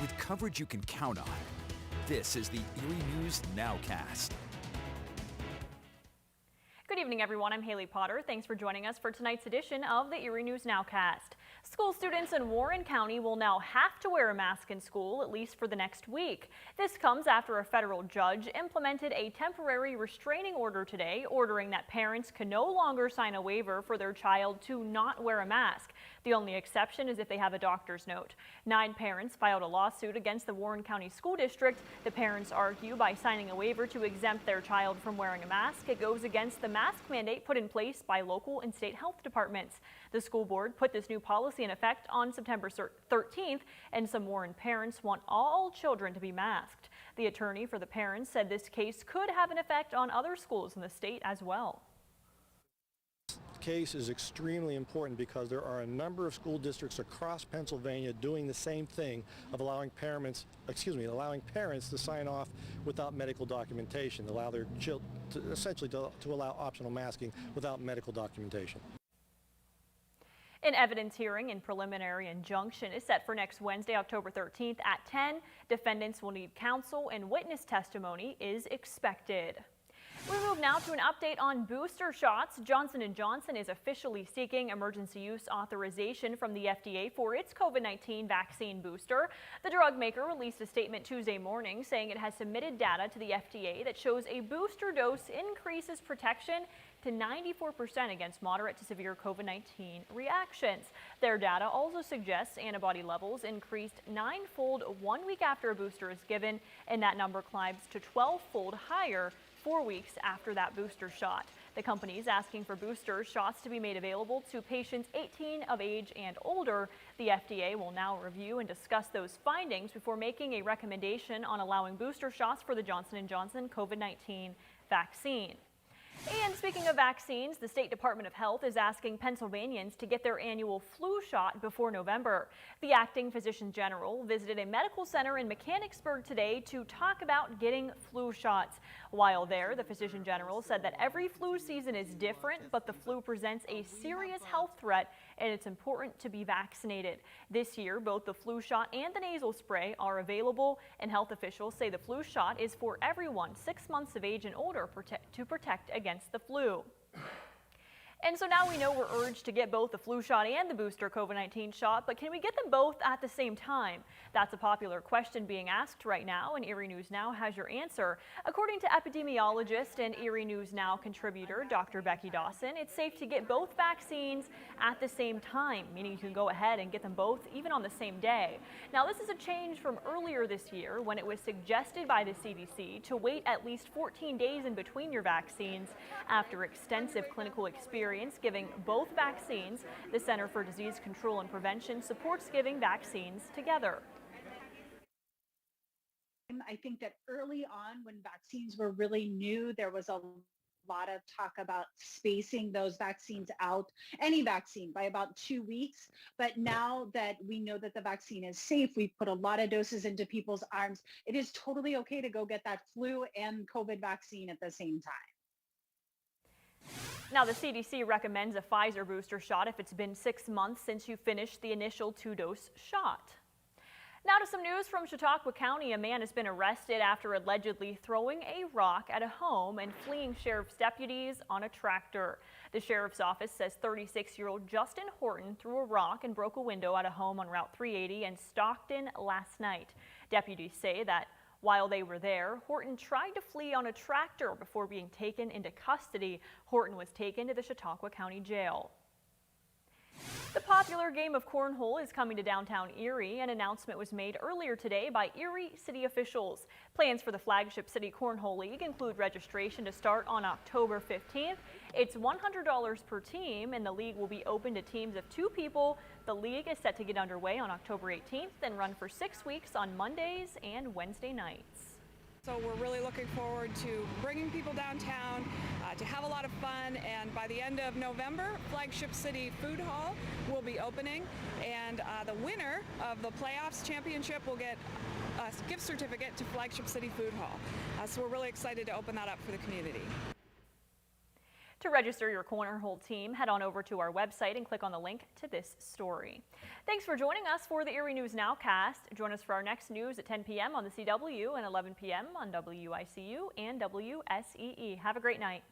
with coverage you can count on. This is the Erie News Nowcast. Good evening, everyone. I'm Haley Potter. Thanks for joining us for tonight's edition of the Erie News Nowcast. School students in Warren County will now have to wear a mask in school, at least for the next week. This comes after a federal judge implemented a temporary restraining order today, ordering that parents can no longer sign a waiver for their child to not wear a mask. The only exception is if they have a doctor's note. 9 parents filed a lawsuit against the Warren County School District. The parents argue by signing a waiver to exempt their child from wearing a mask, it goes against the mask mandate put in place by local and state health departments. The school board put this new policy in effect on September 13th, and some Warren parents want all children to be masked. The attorney for the parents said this case could have an effect on other schools in the state as well. Case is extremely important because there are a number of school districts across Pennsylvania doing the same thing of allowing parents to sign off without medical documentation, allow their children to allow optional masking without medical documentation. An evidence hearing and preliminary injunction is set for next Wednesday, October 13th at 10. Defendants will need counsel and witness testimony is expected. We move now to an update on booster shots. Johnson & Johnson is officially seeking emergency use authorization from the FDA for its COVID-19 vaccine booster. The drug maker released a statement Tuesday morning saying it has submitted data to the FDA that shows a booster dose increases protection to 94% against moderate to severe COVID-19 reactions. Their data also suggests antibody levels increased 9-fold 1 week after a booster is given, and that number climbs to 12-fold higher 4 weeks after that booster shot. The company is asking for booster shots to be made available to patients 18 of age and older. The FDA will now review and discuss those findings before making a recommendation on allowing booster shots for the Johnson & Johnson COVID-19 vaccine. And speaking of vaccines, the State Department of Health is asking Pennsylvanians to get their annual flu shot before November. The acting physician general visited a medical center in Mechanicsburg today to talk about getting flu shots. While there, the physician general said that every flu season is different, but the flu presents a serious health threat and it's important to be vaccinated. This year, both the flu shot and the nasal spray are available, and health officials say the flu shot is for everyone 6 months of age and older to protect against the flu. And so now we know we're urged to get both the flu shot and the booster COVID-19 shot, but can we get them both at the same time? That's a popular question being asked right now, and Erie News Now has your answer. According to epidemiologist and Erie News Now contributor Dr. Becky Dawson, it's safe to get both vaccines at the same time, meaning you can go ahead and get them both even on the same day. Now, this is a change from earlier this year when it was suggested by the CDC to wait at least 14 days in between your vaccines. After extensive clinical experience giving both vaccines, the Center for Disease Control and Prevention supports giving vaccines together. I think that early on when vaccines were really new, there was a lot of talk about spacing those vaccines out, any vaccine, by about 2 weeks. But now that we know that the vaccine is safe, we've put a lot of doses into people's arms. It is totally okay to go get that flu and COVID vaccine at the same time. Now, the CDC recommends a Pfizer booster shot if it's been 6 months since you finished the initial 2-dose shot. Now to some news from Chautauqua County. A man has been arrested after allegedly throwing a rock at a home and fleeing sheriff's deputies on a tractor. The sheriff's office says 36-year-old Justin Horton threw a rock and broke a window at a home on Route 380 in Stockton last night. Deputies say that while they were there, Horton tried to flee on a tractor before being taken into custody. Horton was taken to the Chautauqua County Jail. The popular game of Cornhole is coming to downtown Erie. An announcement was made earlier today by Erie city officials. Plans for the flagship City Cornhole League include registration to start on October 15th. It's $100 per team, and the league will be open to teams of 2 people. The league is set to get underway on October 18th and run for 6 weeks on Mondays and Wednesday nights. So we're really looking forward to bringing people downtown to have a lot of fun, and by the end of November, Flagship City Food Hall will be opening, and the winner of the playoffs championship will get a gift certificate to Flagship City Food Hall. So we're really excited to open that up for the community. To register your Cornhole team, head on over to our website and click on the link to this story. Thanks for joining us for the Erie News Nowcast. Join us for our next news at 10 p.m. on the CW and 11 p.m. on WICU and WSEE. Have a great night.